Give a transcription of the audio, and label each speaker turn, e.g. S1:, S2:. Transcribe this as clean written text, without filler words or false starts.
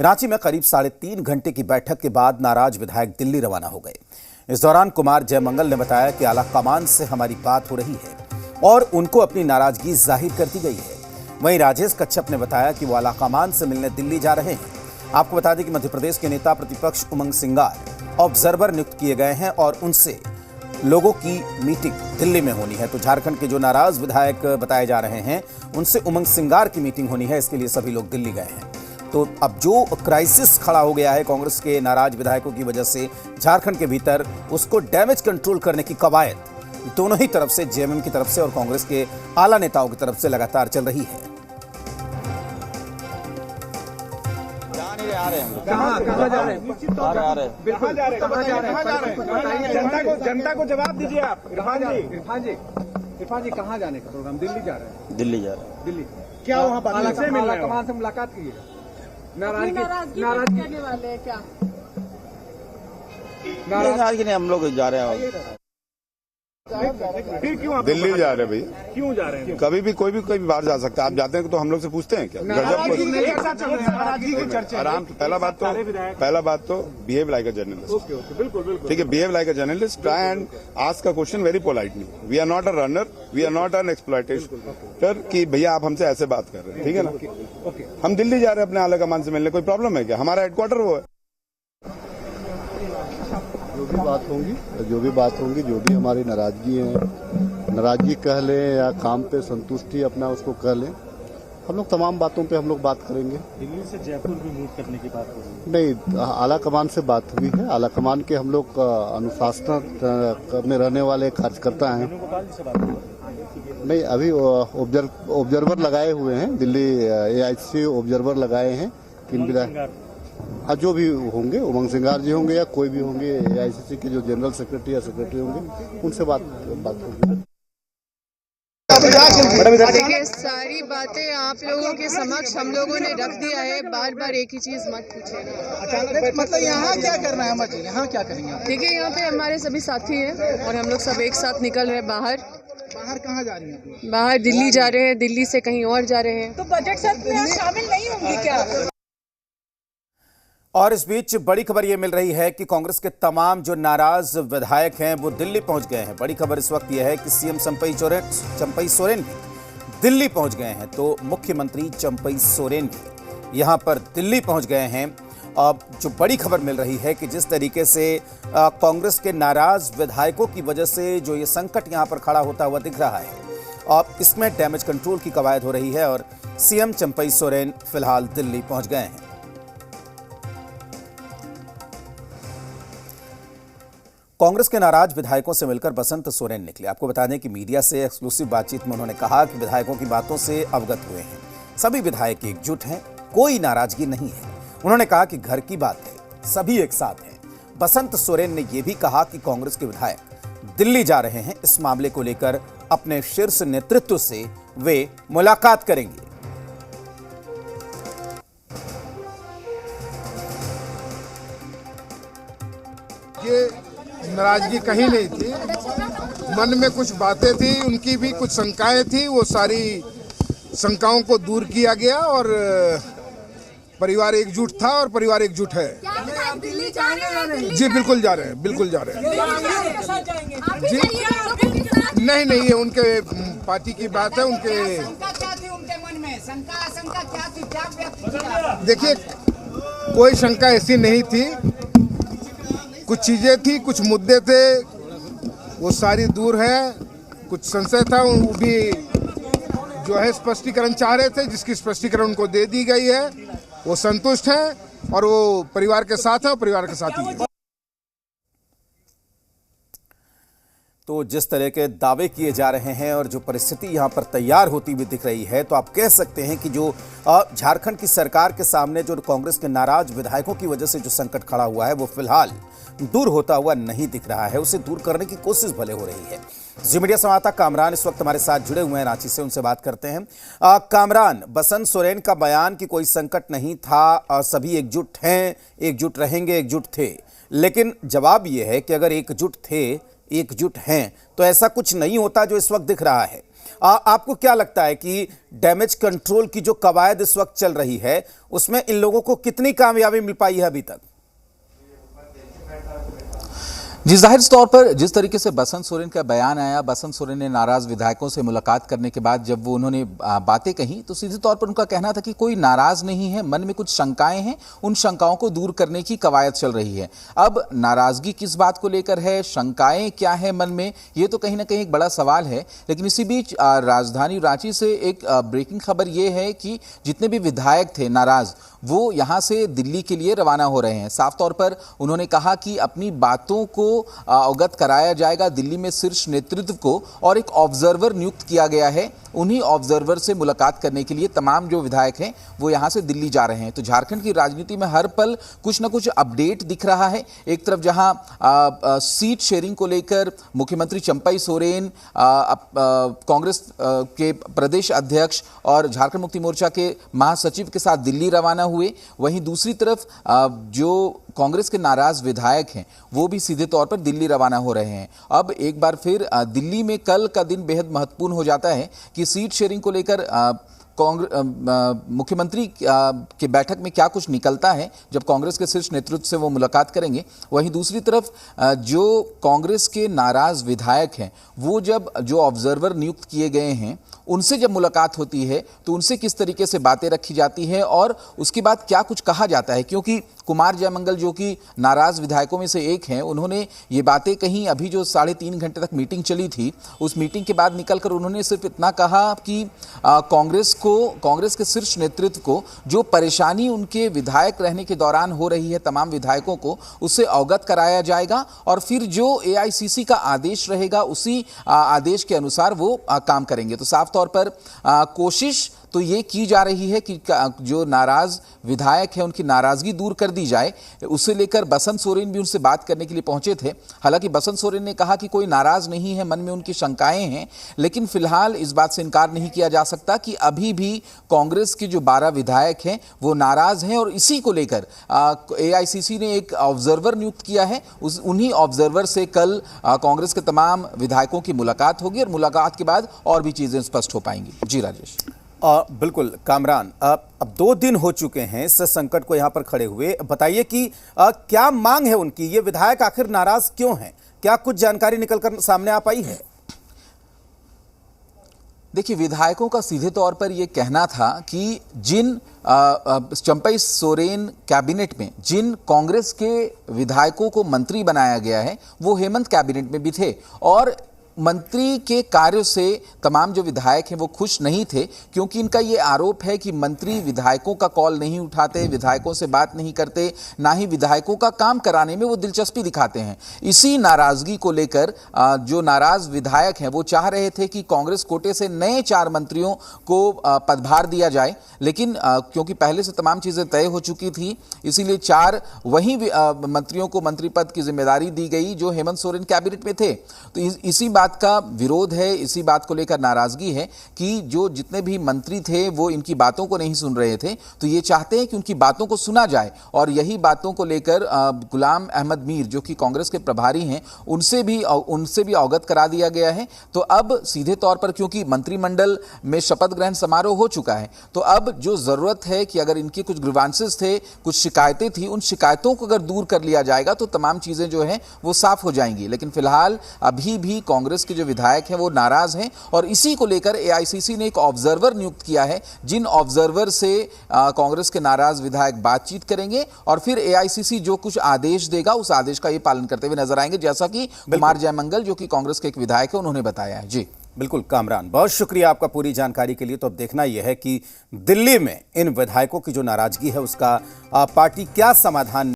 S1: रांची में करीब 3.5 घंटे की बैठक के बाद नाराज विधायक दिल्ली रवाना हो गए। इस दौरान कुमार जयमंगल ने बताया कि आला कमान से हमारी बात हो रही है और उनको अपनी नाराजगी जाहिर कर दी गई है। वहीं राजेश कच्छप ने बताया कि वो आला कमान से मिलने दिल्ली जा रहे हैं। आपको बता दें कि मध्य प्रदेश के नेता प्रतिपक्ष उमंग सिंगार ऑब्जर्वर नियुक्त किए गए हैं और उनसे लोगों की मीटिंग दिल्ली में होनी है। तो झारखंड के जो नाराज विधायक बताए जा रहे हैं उनसे उमंग सिंगार की मीटिंग होनी है, इसके लिए सभी लोग दिल्ली गए हैं। तो अब जो क्राइसिस खड़ा हो गया है कांग्रेस के नाराज विधायकों की वजह से झारखंड के भीतर, उसको डैमेज कंट्रोल करने की कवायद दोनों ही तरफ से, जेएमएम की तरफ से और कांग्रेस के आला नेताओं की तरफ से लगातार चल रही है।
S2: कहाँ जा रहे हैं? बिल्कुल जा रहे हैं। जनता को जवाब दीजिए आप। इरफान जी कहाँ जाने का प्रोग्राम? दिल्ली जा रहे हैं। दिल्ली क्या वहाँ आला कमान से मुलाकात की है? नाराजगी करने वाले हैं क्या?
S3: नाराजगी नहीं, हम लोग जा रहे हैं।
S2: फिर क्यों
S3: दिल्ली जा रहे हैं भैया?
S2: क्यों जा रहे हैं?
S3: कभी भी कोई बाहर जा सकता है। आप जाते हैं तो हम लोग से पूछते हैं क्या? आराम। पहला बात तो बिहेव लाइक अ जर्नलिस्ट।
S2: बिल्कुल
S3: ठीक है, behave like a journalist. Try and ask a question very politely. We are not a runner, we are not an exploitator कि भैया आप हमसे ऐसे बात कर रहे हैं। ठीक है ना? हम दिल्ली जा रहे हैं अपने आला कमान से मिलने, कोई प्रॉब्लम है क्या? हमारा हेडक्वार्टर वो है।
S4: जो भी हमारी नाराजगी कह लें या काम पे संतुष्टि अपना उसको कह लें, हम लोग तमाम बातों पे हम लोग बात करेंगे।
S2: दिल्ली से जयपुर भी मूव करने की बात हो रही है?
S4: नहीं, आला कमान से बात हुई है। आला कमान के हम लोग अनुशासन में रहने वाले कार्यकर्ता हैं। नहीं, अभी ऑब्जर्वर लगाए हुए हैं, दिल्ली एआईसी ऑब्जर्वर लगाए हैं। हाँ, जो भी होंगे, उमंग सिंगार जी होंगे या कोई भी होंगे, एआईसीसी के जो जनरल सेक्रेटरी या सेक्रेटरी होंगे, उनसे बात होगी।
S5: देखिए, सारी बातें आप लोगों के समक्ष हम लोगों ने रख दिया है। बार बार एक ही चीज मत पूछिए।
S2: मतलब यहाँ क्या करना है? हम यहाँ क्या करेंगे?
S5: देखिए, यहाँ पे हमारे सभी साथी हैं और हम लोग सब एक साथ निकल रहे हैं बाहर।
S2: कहाँ जा रही हैं?
S5: बाहर दिल्ली जा रहे हैं, दिल्ली से कहीं और जा रहे हैं।
S6: तो बजट सत्र में शामिल नहीं होंगी क्या?
S1: और इस बीच बड़ी खबर यह मिल रही है कि कांग्रेस के तमाम जो नाराज विधायक हैं वो दिल्ली पहुंच गए हैं। बड़ी खबर इस वक्त यह है कि सीएम चंपई सोरेन भी दिल्ली पहुंच गए हैं। तो मुख्यमंत्री चंपई सोरेन भी यहां पर दिल्ली पहुंच गए हैं। अब जो बड़ी खबर मिल रही है कि जिस तरीके से कांग्रेस के नाराज विधायकों की वजह से जो ये संकट यहां पर खड़ा होता हुआ दिख रहा है, अब इसमें डैमेज कंट्रोल की कवायद हो रही है और सीएम चंपई सोरेन फिलहाल दिल्ली पहुंच गए हैं। कांग्रेस के नाराज विधायकों से मिलकर बसंत सोरेन निकले। आपको बता दें कि मीडिया से एक्सक्लूसिव बातचीत में उन्होंने कहा कि विधायकों की बातों से अवगत हुए हैं, सभी विधायक एकजुट हैं, कोई नाराजगी नहीं है। उन्होंने कहा कि घर की बात है, सभी एक साथ हैं। बसंत सोरेन ने यह भी कहा कि कांग्रेस के विधायक दिल्ली जा रहे हैं, इस मामले को लेकर अपने शीर्ष नेतृत्व से वे मुलाकात करेंगे।
S7: ये नाराजगी कहीं नहीं थी, मन में कुछ बातें थी, उनकी भी कुछ शंकाएं थी। वो सारी शंकाओं को दूर किया गया और परिवार एकजुट था और परिवार एकजुट है। जी बिल्कुल जा रहे हैं, बिल्कुल जा रहे हैं। जी नहीं, ये उनके पार्टी की बात है। उनके देखिए, कोई शंका ऐसी नहीं थी। कुछ चीजें थी, कुछ मुद्दे थे, वो सारी दूर है। कुछ संशय था, वो भी जो है स्पष्टीकरण चाह रहे थे, जिसकी स्पष्टीकरण उनको दे दी गई है। वो संतुष्ट हैं और वो परिवार के साथ है और परिवार के साथ ही है।
S1: तो जिस तरह के दावे किए जा रहे हैं और जो परिस्थिति यहां पर तैयार होती हुई दिख रही है, तो आप कह सकते हैं कि जो झारखंड की सरकार के सामने जो कांग्रेस के नाराज विधायकों की वजह से जो संकट खड़ा हुआ है वो फिलहाल दूर होता हुआ नहीं दिख रहा है। उसे दूर करने की कोशिश भले हो रही है। जी मीडिया संवाददाता कामरान इस वक्त हमारे साथ जुड़े हुए हैं रांची से, उनसे बात करते हैं। कामरान, बसंत सोरेन का बयान कि कोई संकट नहीं था, सभी एकजुट हैं, एकजुट रहेंगे, एकजुट थे, लेकिन जवाब यह है कि अगर एकजुट थे, एकजुट हैं, तो ऐसा कुछ नहीं होता जो इस वक्त दिख रहा है। आपको क्या लगता है कि डैमेज कंट्रोल की जो कवायद इस वक्त चल रही है उसमें इन लोगों को कितनी कामयाबी मिल पाई है अभी तक?
S8: जी, जाहिर तौर पर जिस तरीके से बसंत सोरेन का बयान आया, बसंत सोरेन ने नाराज विधायकों से मुलाकात करने के बाद जब वो उन्होंने बातें कही तो सीधे तौर पर उनका कहना था कि कोई नाराज नहीं है, मन में कुछ शंकाएं हैं, उन शंकाओं को दूर करने की कवायद चल रही है। अब नाराजगी किस बात को लेकर है, शंकाएं क्या है मन में, ये तो कहीं ना कहीं एक बड़ा सवाल है। लेकिन इसी बीच राजधानी रांची से एक ब्रेकिंग खबर ये है कि जितने भी विधायक थे नाराज, वो यहाँ से दिल्ली के लिए रवाना हो रहे हैं। साफ तौर पर उन्होंने कहा कि अपनी बातों को अवगत कराया जाएगा दिल्ली में शीर्ष नेतृत्व को, और एक ऑब्जर्वर नियुक्त किया गया है। उन्हीं ऑब्जर्वर से मुलाकात करने के लिए तमाम जो विधायक हैं वो यहाँ से दिल्ली जा रहे हैं। तो झारखंड की राजनीति में हर पल कुछ ना कुछ अपडेट दिख रहा है। एक तरफ जहाँ सीट शेयरिंग को लेकर मुख्यमंत्री चंपई सोरेन, कांग्रेस के प्रदेश अध्यक्ष और झारखंड मुक्ति मोर्चा के महासचिव के साथ दिल्ली रवाना हुए, वहीं दूसरी तरफ जो कांग्रेस के नाराज विधायक हैं वो भी सीधे तौर पर दिल्ली रवाना हो रहे हैं। अब एक बार फिर दिल्ली में कल का दिन बेहद महत्वपूर्ण हो जाता है कि सीट शेयरिंग को लेकर मुख्यमंत्री के बैठक में क्या कुछ निकलता है जब कांग्रेस के शीर्ष नेतृत्व से वो मुलाकात करेंगे। वहीं दूसरी तरफ जो कांग्रेस के नाराज विधायक हैं वो जब जो ऑब्जर्वर नियुक्त किए गए हैं उनसे जब मुलाकात होती है तो उनसे किस तरीके से बातें रखी जाती है और उसके बाद क्या कुछ कहा जाता है। क्योंकि कुमार जयमंगल जो कि नाराज विधायकों में से एक हैं, उन्होंने ये बातें कहीं अभी जो 3.5 घंटे तक मीटिंग चली थी, उस मीटिंग के बाद निकलकर उन्होंने सिर्फ इतना कहा कि कांग्रेस के शीर्ष नेतृत्व को जो परेशानी उनके विधायक रहने के दौरान हो रही है तमाम विधायकों को, उससे अवगत कराया जाएगा और फिर जो AICC का आदेश रहेगा उसी आदेश के अनुसार वो काम करेंगे। तो साफ तौर पर कोशिश तो ये की जा रही है कि जो नाराज विधायक है उनकी नाराजगी दूर कर दी जाए। उसे लेकर बसंत सोरेन भी उनसे बात करने के लिए पहुंचे थे। हालांकि बसंत सोरेन ने कहा कि कोई नाराज नहीं है, मन में उनकी शंकाएं हैं, लेकिन फिलहाल इस बात से इनकार नहीं किया जा सकता कि अभी भी कांग्रेस के जो 12 विधायक हैं वो नाराज हैं और इसी को लेकर AICC ने एक ऑब्जर्वर नियुक्त किया है। उन्हीं ऑब्जर्वर से कल कांग्रेस के तमाम विधायकों की मुलाकात होगी और मुलाकात के बाद और भी चीजें स्पष्ट हो पाएंगी। जी राजेश।
S1: बिल्कुल कामरान, अब 2 दिन हो चुके हैं इस संकट को यहाँ पर खड़े हुए। बताइए कि क्या मांग है उनकी, ये विधायक आखिर नाराज क्यों हैं? क्या कुछ जानकारी निकलकर सामने आ पाई है?
S8: देखिए, विधायकों का सीधे तौर पर यह कहना था कि जिन चंपई सोरेन कैबिनेट में जिन कांग्रेस के विधायकों को मंत्री बनाया गया है वो हेमंत कैबिनेट में भी थे और मंत्री के कार्य से तमाम जो विधायक हैं वो खुश नहीं थे, क्योंकि इनका ये आरोप है कि मंत्री विधायकों का कॉल नहीं उठाते, विधायकों से बात नहीं करते, ना ही विधायकों का काम कराने में वो दिलचस्पी दिखाते हैं। इसी नाराजगी को लेकर जो नाराज विधायक हैं वो चाह रहे थे कि कांग्रेस कोटे से नए 4 मंत्रियों को पदभार दिया जाए, लेकिन क्योंकि पहले से तमाम चीजें तय हो चुकी थी इसीलिए 4 वही मंत्रियों को मंत्री पद की जिम्मेदारी दी गई जो हेमंत सोरेन कैबिनेट में थे। तो इसी बात का विरोध है, इसी बात को लेकर नाराजगी है कि जो जितने भी मंत्री थे वो इनकी बातों को नहीं सुन रहे थे, तो ये चाहते हैं कि उनकी बातों को सुना जाए और यही बातों को लेकर गुलाम अहमद मीर जो कि कांग्रेस के प्रभारी हैं उनसे भी अवगत करा दिया गया है। तो अब सीधे तौर पर क्योंकि मंत्रिमंडल में शपथ ग्रहण समारोह हो चुका है, तो अब जो जरूरत है कि अगर इनके कुछ ग्रीवांसेस थे, कुछ शिकायतें थी, उन शिकायतों को अगर दूर कर लिया जाएगा तो तमाम चीजें जो है वो साफ हो जाएंगी। लेकिन फिलहाल अभी भी कांग्रेस के जो विधायक हैं वो नाराज हैं और इसी को लेकर AICC ने एक ऑब्जर्वर नियुक्त किया है, जिन ऑब्जर्वर से कांग्रेस के नाराज विधायक बातचीत करेंगे और फिर AICC जो कुछ आदेश देगा उस आदेश का ये पालन करते हुए नजर आएंगे, जैसा कि कुमार जयमंगल जो कि कांग्रेस के एक विधायक है उन्होंने बताया है। जी
S1: बिल्कुल कामरान, बहुत शुक्रिया आपका पूरी जानकारी के लिए। तो अब देखना यह है कि दिल्ली में इन विधायकों की जो नाराजगी है उसका पार्टी क्या समाधान